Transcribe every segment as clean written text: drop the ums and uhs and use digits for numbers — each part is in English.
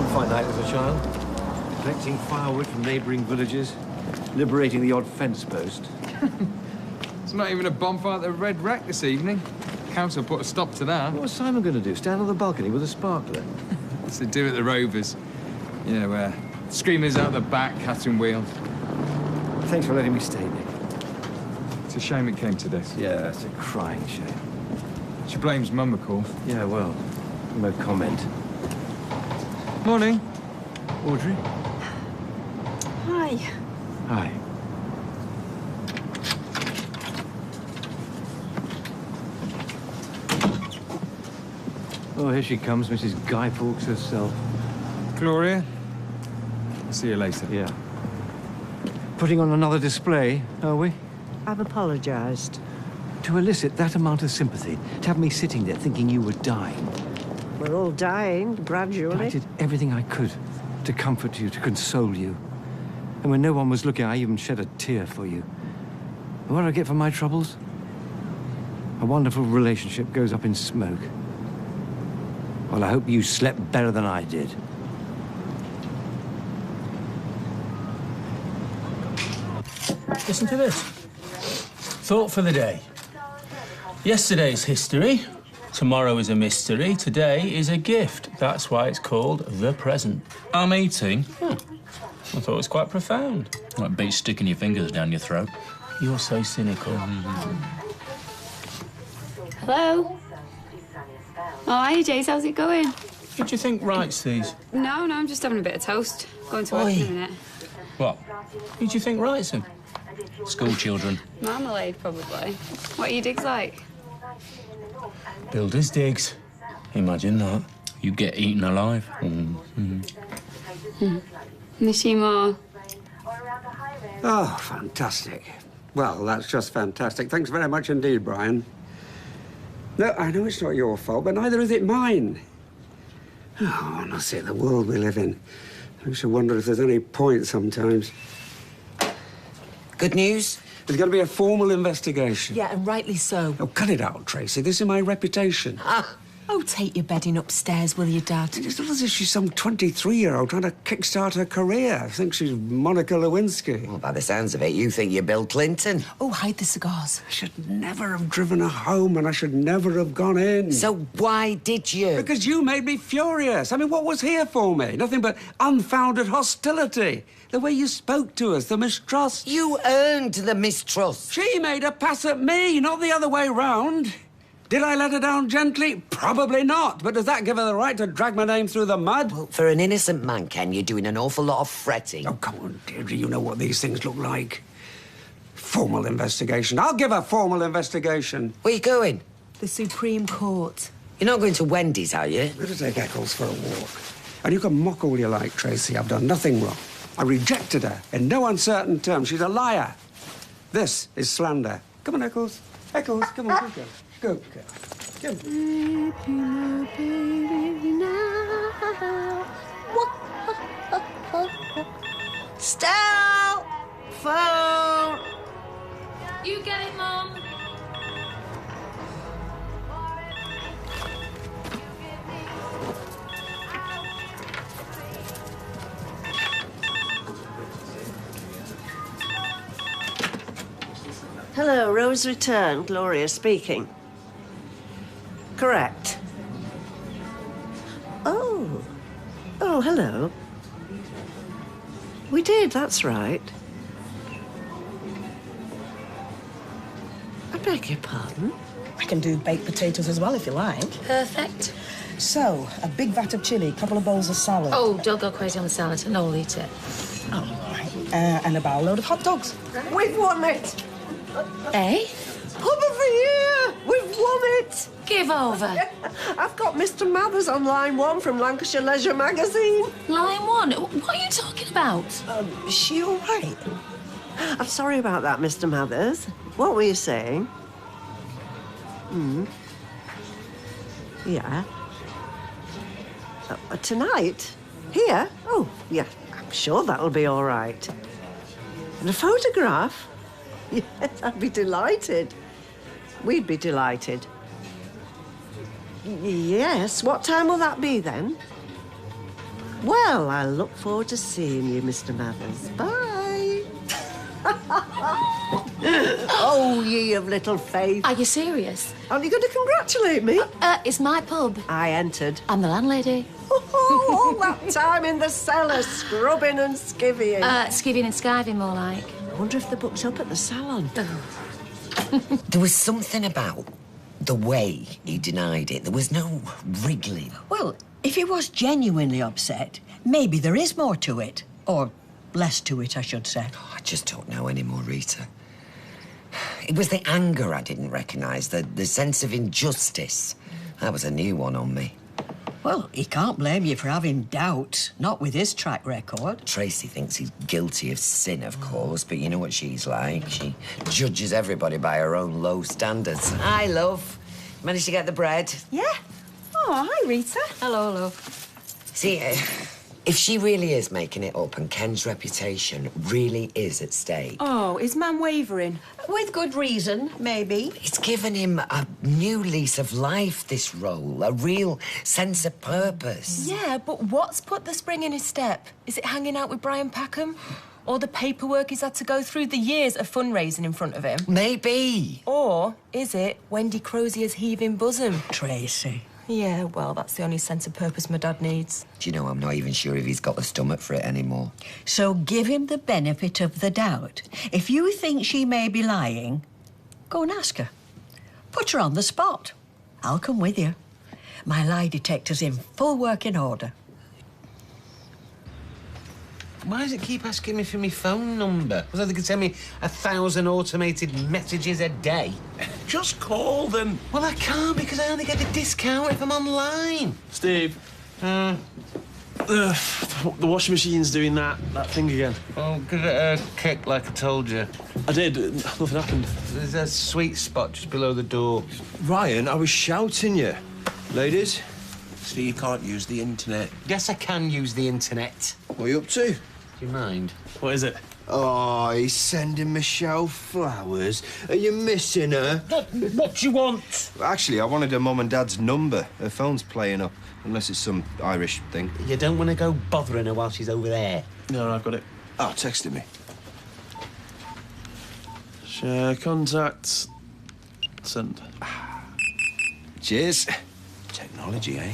fine night as a child. Collecting firewood from neighbouring villages, liberating the odd fence post. It's not even a bonfire at the Red Rack this evening. Council put a stop to that. What was Simon going to do? Stand on the balcony with a sparkler? What's it do at the Rovers? You know, screamers out the back, cat and wheel. Thanks for letting me stay, Nick. It's a shame it came to this. Yeah, it's a crying shame. She blames Mum, of course. Yeah, well, no comment. Morning. Audrey? Hi. Hi. Oh, here she comes, Mrs. Guy Fawkes herself. Gloria. See you later. Yeah. Putting on another display, are we? I've apologized. To elicit that amount of sympathy, to have me sitting there thinking you were dying. We're all dying, gradually. I did everything I could to comfort you, to console you. And when no one was looking, I even shed a tear for you. And what do I get for my troubles? A wonderful relationship goes up in smoke. Well, I hope you slept better than I did. Listen to this. Thought for the day. Yesterday's history. Tomorrow is a mystery. Today is a gift. That's why it's called the present. I'm eating. I thought it was quite profound. Like beat sticking your fingers down your throat. You're so cynical. Hello? Oh, hi, Jace. How's it going? Who do you think writes these? No, I'm just having a bit of toast. Going to work in a minute. What? Who do you think writes them? School children. Marmalade, probably. What are your digs like? Builder's digs. Imagine that. You get eaten alive. Miss you more. Oh, fantastic. Well, that's just fantastic. Thanks very much indeed, Brian. No, I know it's not your fault, but neither is it mine. Oh, honestly, the world we live in. I should wonder if there's any point sometimes. Good news? There's going to be a formal investigation. Yeah, and rightly so. Oh, cut it out, Tracy. This is my reputation. Oh, take your bedding upstairs, will you, Dad? It's not as if she's some 23-year-old trying to kickstart her career. I think she's Monica Lewinsky. Well, by the sounds of it, you think you're Bill Clinton. Oh, hide the cigars. I should never have driven her home, and I should never have gone in. So why did you? Because you made me furious. I mean, what was here for me? Nothing but unfounded hostility. The way you spoke to us, the mistrust. You earned the mistrust. She made a pass at me, not the other way round. Did I let her down gently? Probably not. But does that give her the right to drag my name through the mud? Well, for an innocent man, Ken, you're doing an awful lot of fretting. Oh, come on, Deirdre. You know what these things look like. Formal investigation. I'll give a formal investigation. Where you going? The Supreme Court. You're not going to Wendy's, are you? I'm going to take Eccles for a walk. And you can mock all you like, Tracy. I've done nothing wrong. I rejected her in no uncertain terms. She's a liar. This is slander. Come on, Eccles. Eccles, come on, good girl. Good girl. Come on. Stop! Phone! You get it, Mum. Hello, Rose returned. Gloria speaking. Correct. Oh. Oh, hello. We did, that's right. I beg your pardon? I can do baked potatoes as well, if you like. Perfect. So, a big vat of chilli, couple of bowls of salad. Oh, don't go crazy on the salad. No, I'll eat it. Oh, right. And a bowl load of hot dogs. We've won it! Eh? Pop over here! We've won it! Give over. I've got Mr. Mathers on line 1 from Lancashire Leisure magazine. Line 1? What are you talking about? Is she all right? I'm sorry about that, Mr. Mathers. What were you saying? Yeah. Tonight? Here? Oh, yeah. I'm sure that'll be all right. And a photograph? Yes, I'd be delighted. We'd be delighted. Yes. What time will that be, then? Well, I look forward to seeing you, Mr. Mathers. Bye. Oh, ye of little faith. Are you serious? Aren't you going to congratulate me? It's my pub. I entered. I'm the landlady. All that time in the cellar, scrubbing and skivvying. Skivvying and skiving, more like. I wonder if the book's up at the salon. There was something about the way he denied it. There was no wriggling. Well, if he was genuinely upset, maybe there is more to it. Or less to it, I should say. Oh, I just don't know anymore, Rita. It was the anger I didn't recognise, the sense of injustice. That was a new one on me. Well, he can't blame you for having doubts, not with his track record. Tracy thinks he's guilty of sin, of course, but you know what she's like. She judges everybody by her own low standards. Hi, love. Managed to get the bread? Yeah. Oh, hi, Rita. Hello, love. See, if she really is making it up and Ken's reputation really is at stake... Oh, is man wavering? With good reason, maybe. It's given him a new lease of life, this role, a real sense of purpose. Yeah, but what's put the spring in his step? Is it hanging out with Brian Packham? Or the paperwork he's had to go through, the years of fundraising in front of him? Maybe. Or is it Wendy Crozier's heaving bosom? Tracy. Yeah, well, that's the only sense of purpose my dad needs. Do you know, I'm not even sure if he's got the stomach for it anymore. So give him the benefit of the doubt. If you think she may be lying, go and ask her. Put her on the spot. I'll come with you. My lie detector's in full working order. Why does it keep asking me for my phone number? Was that they could send me 1,000 automated messages a day? Just call them. Well, I can't because I only get the discount if I'm online. Steve. The washing machine's doing that thing again. Oh, give it a kick like I told you. I did. Nothing happened. There's a sweet spot just below the door. Ryan, I was shouting you. Ladies? So you can't use the internet? Yes, I can use the internet. What are you up to? Do you mind? What is it? Oh, he's sending Michelle flowers. Are you missing her? What do you want? Actually, I wanted her mum and dad's number. Her phone's playing up, unless it's some Irish thing. You don't want to go bothering her while she's over there. No, I've got it. Oh, text it me. Share contacts. Send. Cheers. Technology, eh?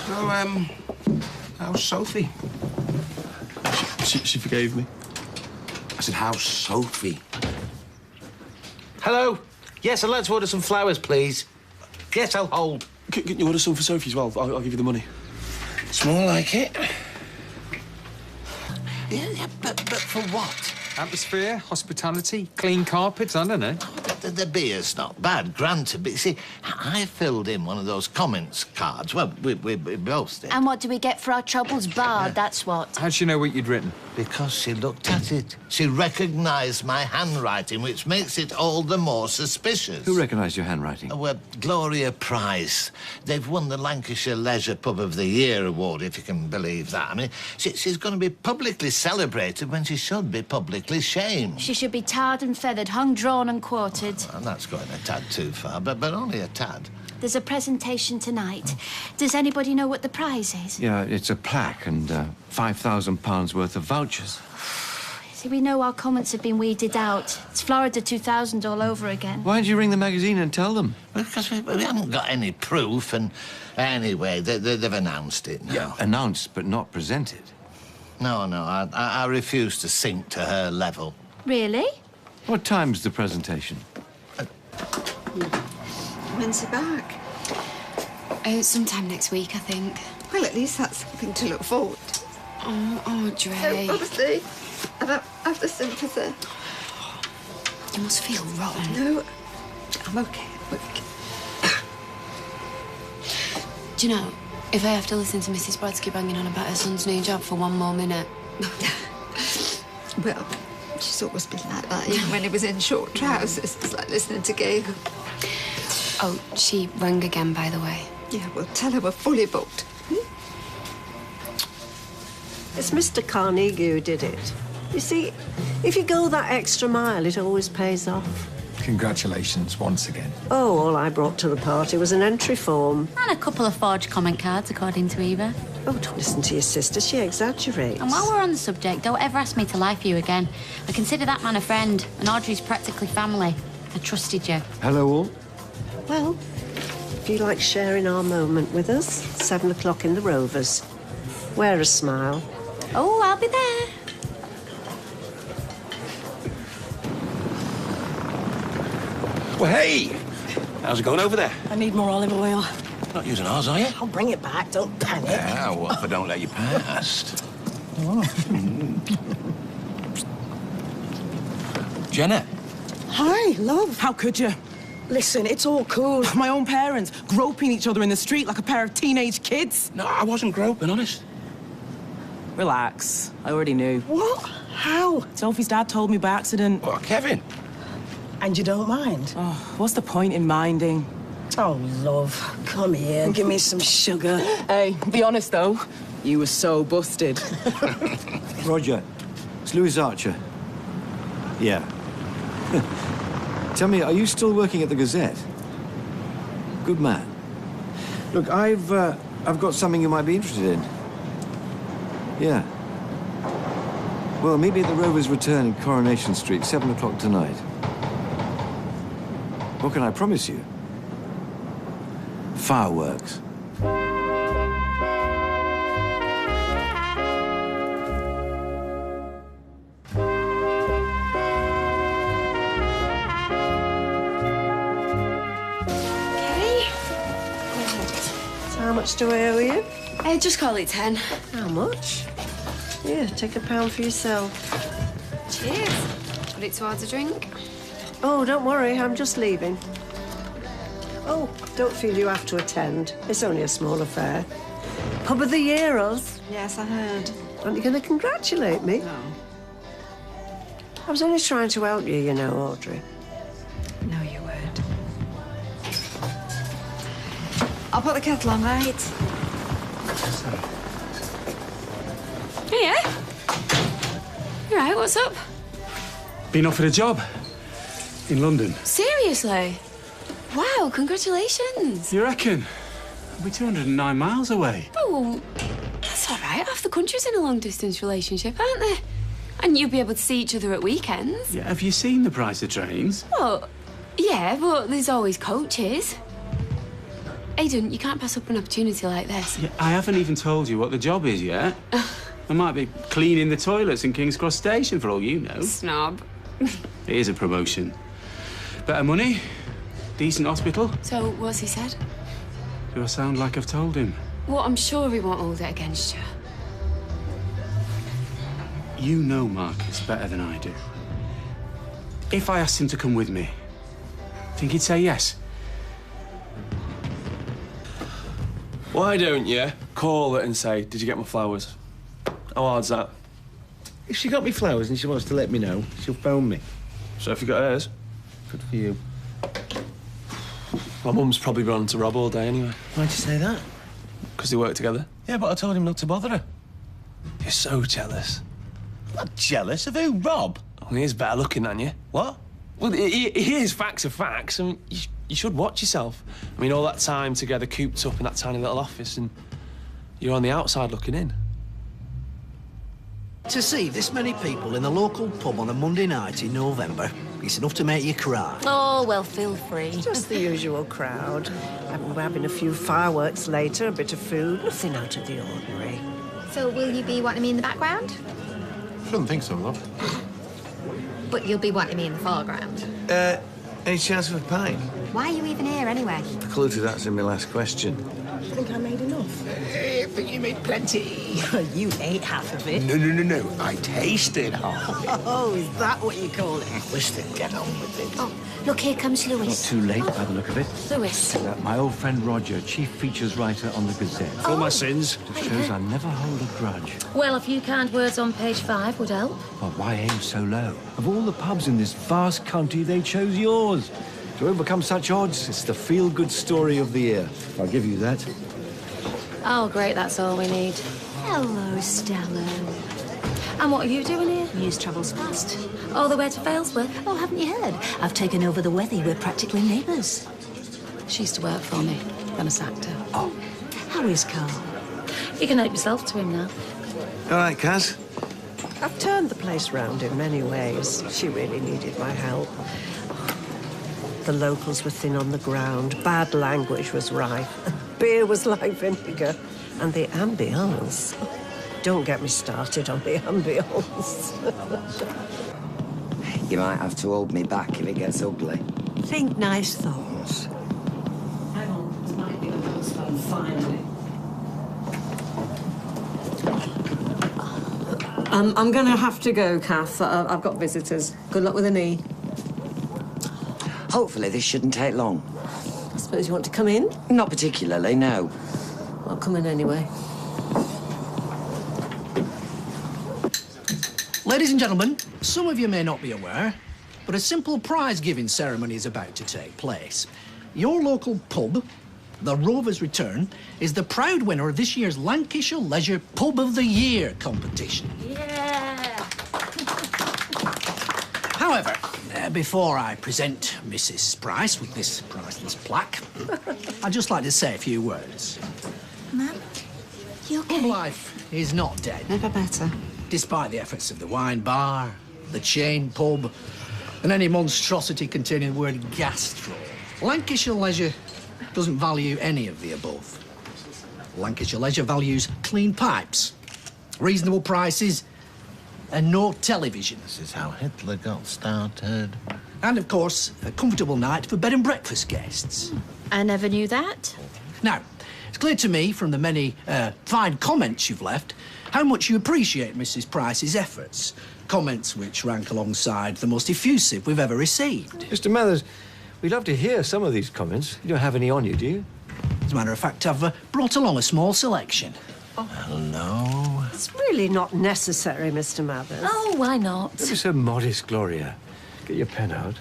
So, how's Sophie? She forgave me. I said, how's Sophie? Hello? Yes, I'd like to order some flowers, please. Yes, I'll hold. Can you order some for Sophie as well? I'll give you the money. It's more like it. Yeah, but for what? Atmosphere, hospitality, clean carpets, I don't know. The beer's not bad, granted, but you see, I filled in one of those comments cards. Well, we both did. And what do we get for our troubles barred, that's what? How'd she know what you'd written? Because she looked at it. She recognised my handwriting, which makes it all the more suspicious. Who recognised your handwriting? Well, Gloria Price. They've won the Lancashire Leisure Pub of the Year award, if you can believe that. I mean, she's going to be publicly celebrated when she should be publicly shamed. She should be tarred and feathered, hung, drawn and quartered. And that's going a tad too far, but only a tad. There's a presentation tonight. Does anybody know what the prize is? Yeah, it's a plaque and £5,000 worth of vouchers. See, we know our comments have been weeded out. It's Florida 2000 all over again. Why didn't you ring the magazine and tell them? Because we haven't got any proof, and anyway, they've announced it now. Yeah, announced but not presented. No, I refuse to sink to her level. Really? What time's the presentation? When's he back? Sometime next week, I think. Well, at least that's something to look forward to. Oh, Audrey. So, obviously, I don't have the sympathy. You must feel rotten. No, I'm okay. Do you know, if I have to listen to Mrs. Brodsky banging on about her son's new job for one more minute... Well, she's always been like that, even when he was in short trousers. It's like listening to Gagel. Oh, she rang again, by the way. Yeah, well, tell her we're fully booked. It's Mr. Carnegie who did it. You see, if you go that extra mile, it always pays off. Congratulations once again. Oh, all I brought to the party was an entry form. And a couple of forged comment cards, according to Eva. Oh, don't listen to your sister. She exaggerates. And while we're on the subject, don't ever ask me to lie for you again. I consider that man a friend, and Audrey's practically family. I trusted you. Hello, all. Well, if you like sharing our moment with us, 7 o'clock in the Rovers. Wear a smile. Oh, I'll be there. Well, hey! How's it going over there? I need more olive oil. Not using ours, are you? I'll bring it back, don't panic. Yeah, what if I don't let you past? Jenna. Hi, love. How could you? Listen, it's all cool. My own parents groping each other in the street like a pair of teenage kids. No, I wasn't groping, honest. Relax. I already knew. What? How? Sophie's dad told me by accident. What, Kevin? And you don't mind? Oh, what's the point in minding? Oh, love. Come here, give me some sugar. Hey, be honest, though. You were so busted. Roger, it's Louis Archer. Yeah. Tell me, are you still working at the Gazette? Good man. Look, I've got something you might be interested in. Yeah. Well, meet me at the Rovers Return in Coronation Street, 7 o'clock tonight. What can I promise you? Fireworks. How much do I owe you? Just call it 10. How much? Yeah, take £1 for yourself. Cheers. Put it towards a drink. Oh, don't worry, I'm just leaving. Oh, don't feel you have to attend. It's only a small affair. Pub of the year, us. Yes, I heard. Aren't you going to congratulate me? No. I was only trying to help you, you know, Audrey. No, you weren't. I'll put the kettle on, right? Hiya. You right, what's up? Been offered a job in London. Seriously? Wow, congratulations. You reckon? We're 209 miles away. Oh, that's all right. Half the country's in a long-distance relationship, aren't they? And you'll be able to see each other at weekends. Yeah, have you seen the price of trains? Well, yeah, but there's always coaches. Aidan, you can't pass up an opportunity like this. Yeah, I haven't even told you what the job is yet. I might be cleaning the toilets in King's Cross Station, for all you know. Snob. It is a promotion. Better money, decent hospital. So, what's he said? Do I sound like I've told him? Well, I'm sure he won't hold it against you. You know Marcus better than I do. If I asked him to come with me, think he'd say yes? Why don't you call it and say, did you get my flowers? How hard's that? If she got me flowers and she wants to let me know, she'll phone me. So if you got hers? Good for you. My mum's probably run to Rob all day anyway. Why'd you say that? Because they work together. Yeah, but I told him not to bother her. You're so jealous. I'm not jealous of who, Rob? Well, he is better looking than you. What? Well, he is. Facts are facts. I mean, you should watch yourself. I mean, all that time together cooped up in that tiny little office and you're on the outside looking in. To see this many people in a local pub on a Monday night in November, it's enough to make you cry. Oh, well, feel free. Just the usual crowd. We're having a few fireworks later, a bit of food, nothing out of the ordinary. So will you be wanting me in the background? Shouldn't think so, love. But you'll be wanting me in the foreground. Any chance of a pint? Why are you even here anyway? The clue to that's in my last question. I think I made enough. I think you made plenty. You ate half of it. No. I tasted half of it. Oh, is that what you call it? Listen, get on with it. Oh, look, here comes Louis. Not too late by the look of it. Louis. My old friend Roger, chief features writer on the Gazette. For my sins. Just shows I never hold a grudge. Well, a few kind words on page 5 would help. Well, why aim so low? Of all the pubs in this vast country, they chose yours. To overcome such odds, it's the feel-good story of the year. I'll give you that. Oh, great, that's all we need. Hello, Stella. And what are you doing here? News travels fast. All the way to Failsworth? Oh, haven't you heard? I've taken over the Wethy. We're practically neighbours. She used to work for me. Then I sacked her. Oh, how is Carl? You can help yourself to him now. All right, Kaz. I've turned the place round in many ways. She really needed my help. The locals were thin on the ground, bad language was rife, beer was like vinegar, and the ambience. Don't get me started on the ambience. You might have to hold me back if it gets ugly. Think nice thoughts. Hang on, this might be the postman, finally. I'm going to have to go, Kath. I've got visitors. Good luck with the knee. Hopefully this shouldn't take long. I suppose you want to come in? Not particularly, no. I'll come in anyway. Ladies and gentlemen, some of you may not be aware, but a simple prize-giving ceremony is about to take place. Your local pub, the Rovers Return, is the proud winner of this year's Lancashire Leisure Pub of the Year competition. Yeah! However, before I present Mrs. Price with this priceless plaque, I'd just like to say a few words. Ma'am, you okay? Pub life is not dead. Never better. Despite the efforts of the wine bar, the chain pub, and any monstrosity containing the word gastro, Lancashire Leisure doesn't value any of the above. Lancashire Leisure values clean pipes, reasonable prices, and no television. This is how Hitler got started. And, of course, a comfortable night for bed and breakfast guests. I never knew that. Now, it's clear to me from the many fine comments you've left how much you appreciate Mrs. Price's efforts. Comments which rank alongside the most effusive we've ever received. Mr. Mathers, we'd love to hear some of these comments. You don't have any on you, do you? As a matter of fact, I've brought along a small selection. Hello? It's really not necessary, Mr. Mathers. Oh, why not? Don't be so modest, Gloria. Get your pen out.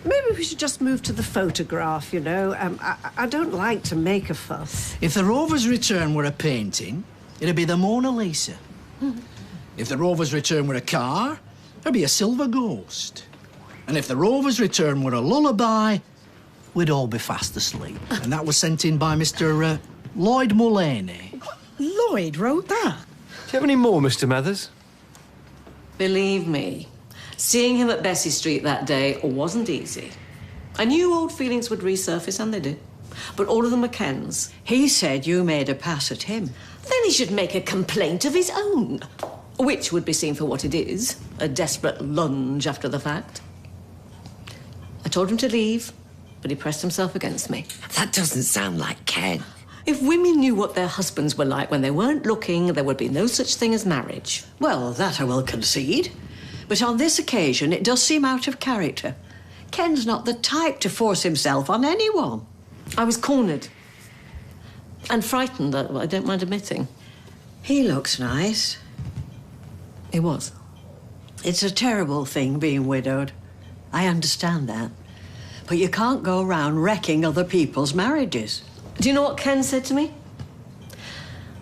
Maybe we should just move to the photograph, you know. I don't like to make a fuss. If the Rovers Return were a painting, it'd be the Mona Lisa. If the Rovers Return were a car, it'd be a silver ghost. And if the Rovers Return were a lullaby, we'd all be fast asleep. And that was sent in by Mr. Lloyd Mullaney. Lloyd wrote that? Do you have any more, Mr. Mathers? Believe me, seeing him at Bessie Street that day wasn't easy. I knew old feelings would resurface, and they did. But all of them are Ken's. He said you made a pass at him. Then he should make a complaint of his own, which would be seen for what it is, a desperate lunge after the fact. I told him to leave, but he pressed himself against me. That doesn't sound like Ken. If women knew what their husbands were like when they weren't looking, there would be no such thing as marriage. Well, that I will concede. But on this occasion, it does seem out of character. Ken's not the type to force himself on anyone. I was cornered. And frightened, I don't mind admitting. He looks nice. He was. It's a terrible thing being widowed. I understand that. But you can't go around wrecking other people's marriages. Do you know what Ken said to me?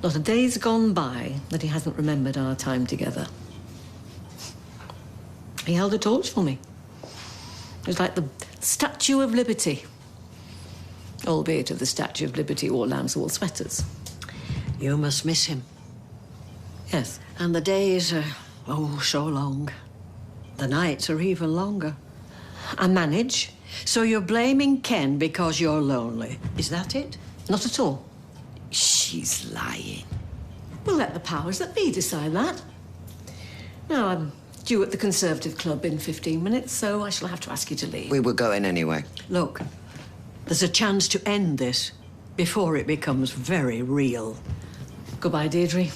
Not a day's gone by that he hasn't remembered our time together. He held a torch for me. It was like the Statue of Liberty. Albeit if the Statue of Liberty wore lambswool sweaters. You must miss him. Yes. And the days are, oh, so long. The nights are even longer. I manage. So you're blaming Ken because you're lonely. Is that it? Not at all. She's lying. We'll let the powers that be decide that. Now, I'm due at the Conservative Club in 15 minutes, so I shall have to ask you to leave. We were going anyway. Look, there's a chance to end this before it becomes very real. Goodbye, Deirdre.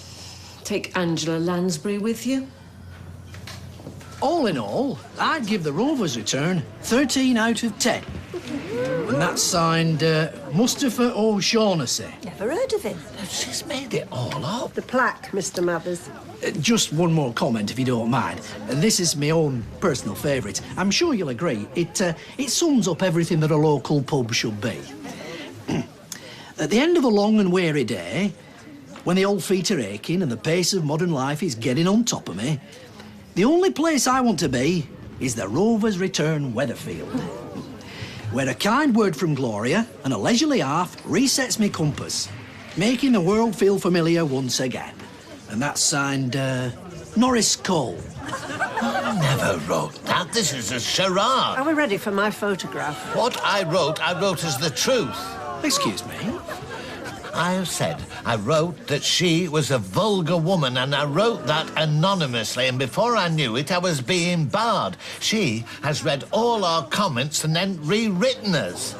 Take Angela Lansbury with you. All in all, I'd give the Rovers Return 13 out of 10. And that's signed Mustafa O'Shaughnessy. Never heard of him. She's made it all up. The plaque, Mr. Mathers. Just one more comment, if you don't mind. This is my own personal favourite. I'm sure you'll agree. It sums up everything that a local pub should be. At the end of a long and weary day, when the old feet are aching and the pace of modern life is getting on top of me, The only place I want to be is the Rovers' return Weatherfield, where a kind word from Gloria and a leisurely half resets me compass, making the world feel familiar once again. And that's signed, Norris Cole. I never wrote that. This is a charade. Are we ready for my photograph? What I wrote as the truth. Excuse me? I have said I wrote that she was a vulgar woman, and I wrote that anonymously, and before I knew it, I was being barred. She has read all our comments and then rewritten us.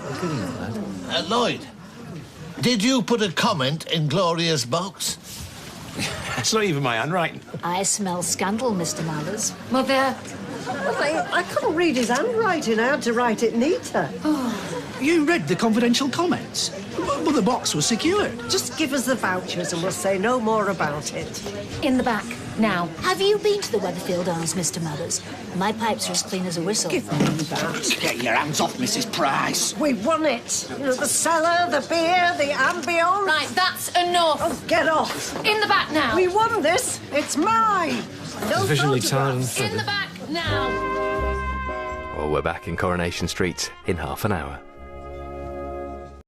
Lloyd, did you put a comment in Gloria's box? That's not even my handwriting. I smell scandal, Mr. Mallers. Mother. Well, I couldn't read his handwriting. I had to write it neater. You read the confidential comments, but the box was secured. Just give us the vouchers and we'll say no more about it. In the back, now. Have you been to the Weatherfield Arms, Mr. Mallers? My pipes are as clean as a whistle. Give me that. Get your hands off Mrs. Price. We won it. You know, the cellar, the beer, the ambience. Right, that's enough. Oh, get off. In the back now. We won this. It's mine. No Sufficiently photographs. tired and In the back now. Well, we're back in Coronation Street in half an hour.